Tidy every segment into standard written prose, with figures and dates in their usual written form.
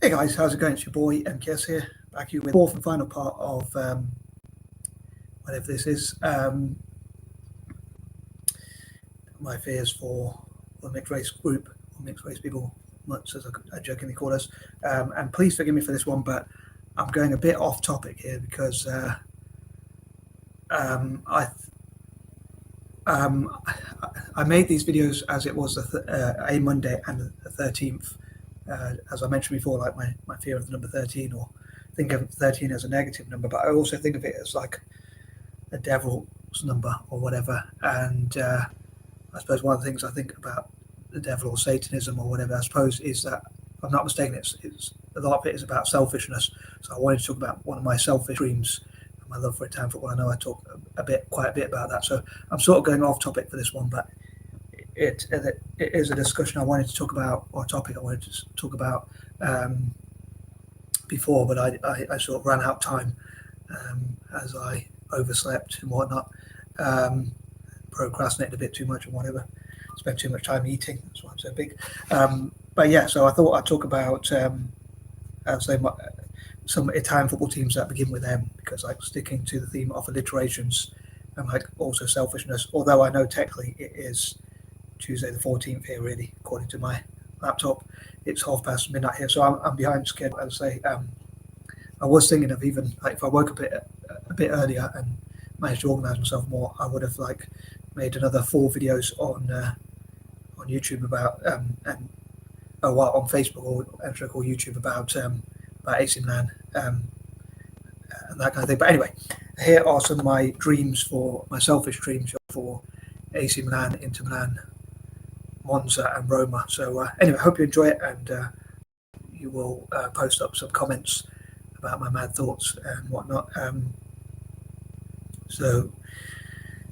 Hey guys, how's it going? It's your boy MKS here, back here with the fourth and final part of whatever this is. My fears for the mixed race group, or mixed race people, Mutts as I jokingly call us. And please forgive me for this one, but I'm going a bit off topic here because I made these videos as it was a Monday and the 13th. As I mentioned before, like my fear of the number 13, or think of 13 as a negative number, but I also think of it as like a devil's number or whatever. And I suppose one of the things I think about the devil or Satanism or whatever, I suppose, is that, if I'm not mistaken, it's a lot of it is about selfishness. So I wanted to talk about one of my selfish dreams, my love for Italian football. I know I talk quite a bit about that, so I'm sort of going off topic for this one, but it is a discussion I wanted to talk about, or a topic I wanted to talk about before, but I sort of ran out of time as I overslept and whatnot, procrastinated a bit too much and whatever, spent too much time eating. That's why I'm so big. But yeah, so I thought I'd talk about some Italian football teams that begin with M, because like sticking to the theme of alliterations and like also selfishness, although I know technically it is Tuesday the 14th here, really, according to my laptop. It's midnight here, so I'm behind schedule. As I say, I was thinking of even like if I woke up a bit earlier and managed to organise myself more, I would have like made another 4 videos on YouTube about on Facebook or YouTube about AC Milan and that kind of thing. But anyway, here are some of my dreams, for my selfish dreams for AC Milan, Inter Milan, Monza and Roma. So anyway, I hope you enjoy it, and you will post up some comments about my mad thoughts and whatnot. So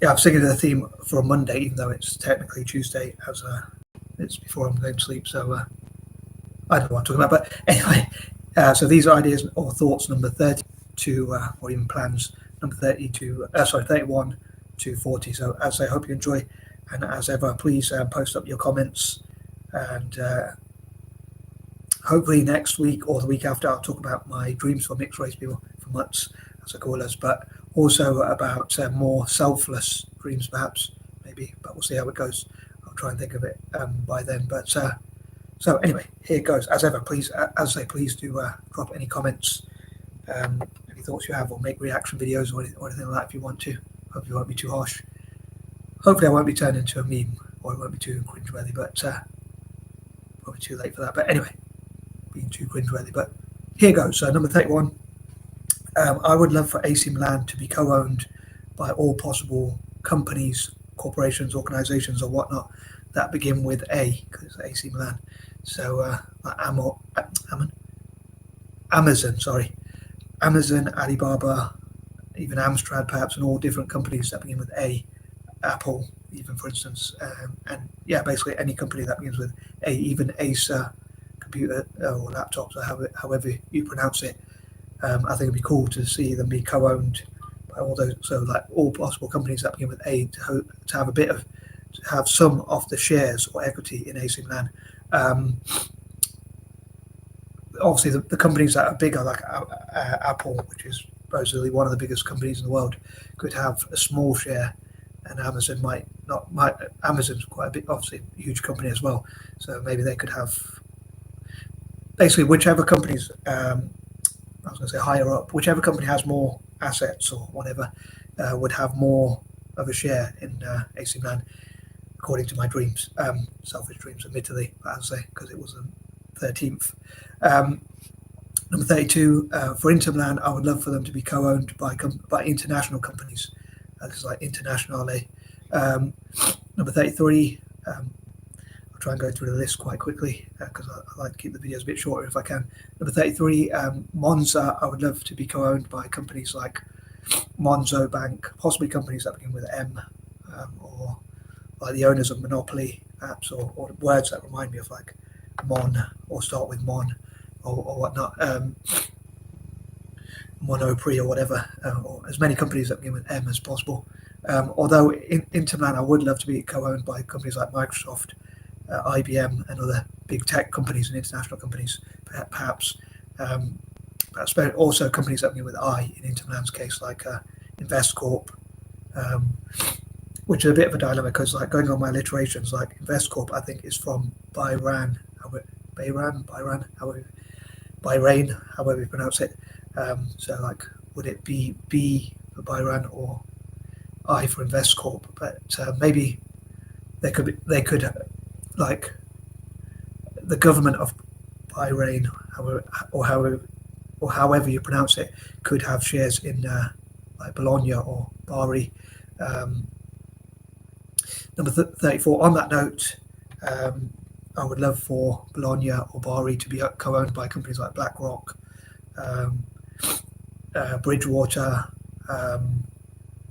yeah, I'm sticking to the theme for a Monday, even though it's technically Tuesday, as it's before I'm going to sleep. So I don't know what I'm talking about, but anyway, so these are ideas or thoughts number 30 to or even plans number 31 to 40. So as I hope you enjoy. And as ever, please post up your comments, and hopefully next week or the week after I'll talk about my dreams for mixed race people, for Mutts as I call us, but also about more selfless dreams perhaps, maybe, but we'll see how it goes. I'll try and think of it by then. But so anyway, here it goes. As ever, please, as I say, please do drop any comments, any thoughts you have, or make reaction videos or anything like that if you want to. Hope you won't be too harsh. Hopefully I won't be turned into a meme, or it won't be too cringe-worthy, but probably too late for that. But anyway, being too cringe-worthy. But here goes. So number 31, I would love for AC Milan to be co-owned by all possible companies, corporations, organisations or whatnot that begin with A, because it's AC Milan. So like Amazon, Alibaba, even Amstrad perhaps, and all different companies that begin with A. Apple, even, for instance, and yeah, basically any company that begins with A, even Acer computer or laptops, or however you pronounce it. I think it'd be cool to see them be co-owned by all those, so like all possible companies that begin with A, to have some of the shares or equity in AC Milan. Obviously, the companies that are bigger, like Apple, which is supposedly one of the biggest companies in the world, could have a small share. And Amazon might not. Amazon's quite a big, obviously a huge company as well. So maybe they could have basically whichever companies. I was going to say higher up. Whichever company has more assets or whatever would have more of a share in AC Milan, according to my dreams. Selfish dreams, admittedly, but as I say, because it was the 13th. Number 32, for Inter Milan, I would love for them to be co-owned by international companies. This is like Internationale. Number 33, I'll try and go through the list quite quickly because I like to keep the videos a bit shorter if I can. Number 33, Monza, I would love to be co-owned by companies like Monzo Bank, possibly companies that begin with M, or like the owners of Monopoly, perhaps, or words that remind me of like Mon, or start with Mon, or whatnot. Monoprix or whatever, or as many companies that begin with M as possible. Although Inter Milan, I would love to be co-owned by companies like Microsoft, IBM and other big tech companies and international companies, perhaps. Also companies that begin with I in Inter Milan's case, like InvestCorp, which is a bit of a dilemma because, like, going on my alliterations, like InvestCorp, I think is from Bahrain, however you pronounce it. So, like, would it be B for Bahrain or I for InvestCorp? But maybe they could like the government of Bahrain, however you pronounce it, could have shares in like Bologna or Bari. Number 34. On that note, I would love for Bologna or Bari to be co-owned by companies like BlackRock, Bridgewater, and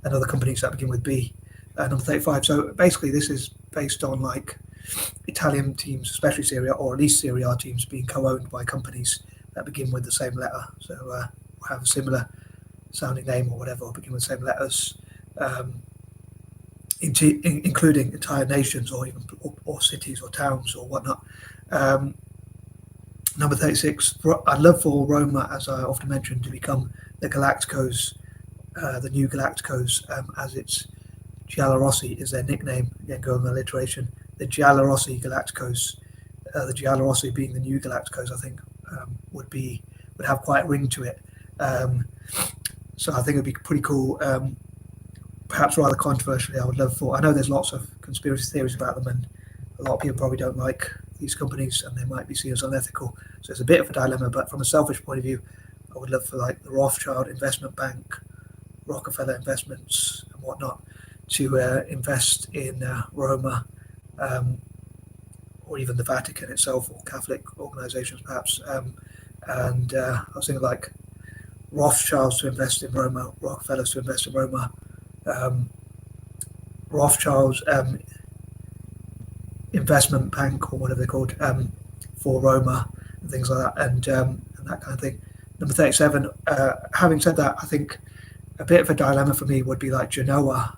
other companies that begin with B. Number 35. So basically, this is based on like Italian teams, especially Serie A, or at least Serie A teams, being co-owned by companies that begin with the same letter. So have a similar sounding name or whatever, or begin with the same letters, including entire nations or even or cities or towns or whatnot. Number 36. I'd love for Roma, as I often mentioned, to become the Galacticos, the new Galacticos, as it's Giallorossi is their nickname. Again, going with alliteration. The Giallorossi Galacticos, the Giallorossi being the new Galacticos, I think would have quite a ring to it. So I think it'd be pretty cool. Perhaps rather controversially, I would love for. I know there's lots of conspiracy theories about them, and a lot of people probably don't like these companies, and they might be seen as unethical. So it's a bit of a dilemma. But from a selfish point of view, I would love for like the Rothschild Investment Bank, Rockefeller Investments, and whatnot to invest in Roma, or even the Vatican itself, or Catholic organisations perhaps. And I was thinking like Rothschilds to invest in Roma, Rockefellers to invest in Roma, Rothschilds Investment Bank or whatever they're called for Roma and things like that, and that kind of thing. Number 37. Having said that, I think a bit of a dilemma for me would be like Genoa.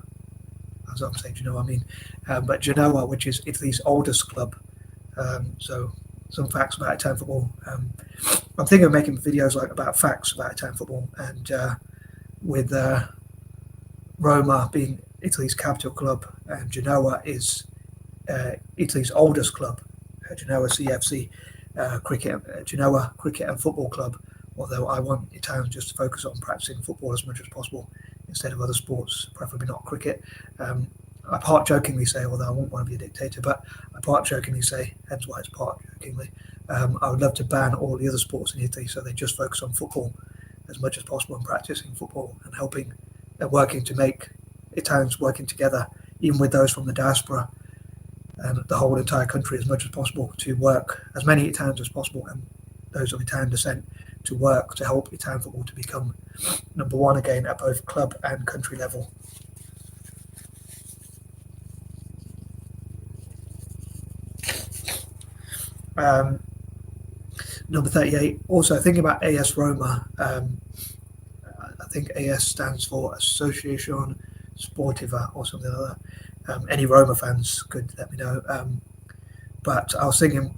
As I'm saying Genoa, I mean, but Genoa, which is Italy's oldest club. So some facts about Italian football. I'm thinking of making videos like about facts about Italian football, and with Roma being Italy's capital club, and Genoa is Italy's oldest club, Genoa CFC, Genoa Cricket and Football Club. Although I want Italians just to focus on practicing football as much as possible instead of other sports, preferably not cricket. I part jokingly say, although I won't want to be a dictator, but I part jokingly say, hence why it's part jokingly, I would love to ban all the other sports in Italy so they just focus on football as much as possible and practicing football and helping and working to make Italians working together, even with those from the diaspora and the whole entire country as much as possible, to work, as many Italians as possible and those of Italian descent, to work to help Italian football to become number one again at both club and country level. Number 38. Also thinking about AS Roma. I think AS stands for Associazione Sportiva or something like that. Any Roma fans could let me know. But I was thinking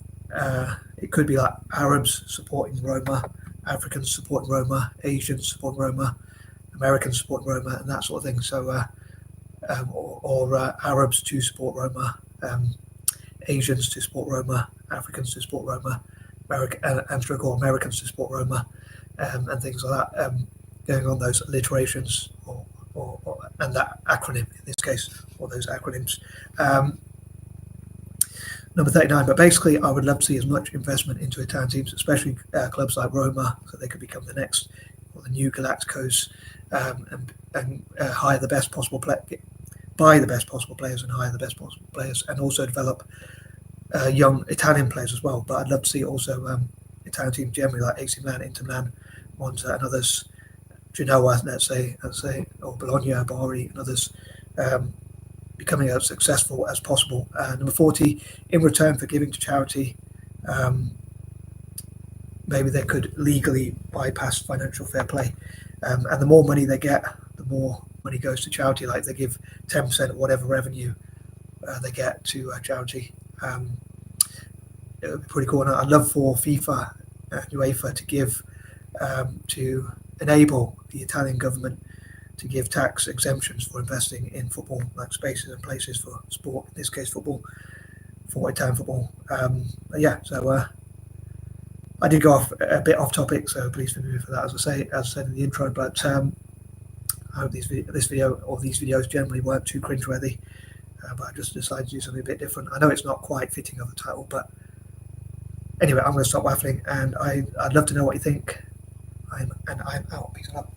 it could be like Arabs supporting Roma, Africans supporting Roma, Asians supporting Roma, Americans supporting Roma, and that sort of thing. So, or Arabs to support Roma, Asians to support Roma, Africans to support Roma, Americans to support Roma, and things like that. Going on those alliterations and that acronym in this case, or those acronyms. Number 39. But basically, I would love to see as much investment into Italian teams, especially clubs like Roma, so they could become the next or the new Galacticos, and hire the best possible buy the best possible players and hire the best possible players, and also develop young Italian players as well. But I'd love to see also Italian teams generally like AC Milan, Inter Milan, Monza, and others, Genoa, let's say, or Bologna, Bari, and others, becoming as successful as possible. Number 40, in return for giving to charity, maybe they could legally bypass financial fair play. And the more money they get, the more money goes to charity. Like they give 10% of whatever revenue they get to charity. it would be pretty cool. And I'd love for FIFA and UEFA to give to enable the Italian government to give tax exemptions for investing in football, like spaces and places for sport, in this case football, for Italian football. So I did go off a bit off topic, so please forgive me for that, as I said in the intro. But I hope this video or these videos generally weren't too cringeworthy. But I just decided to do something a bit different. I know it's not quite fitting of the title, but anyway, I'm going to stop waffling, and I'd love to know what you think. I'm out. Peace out.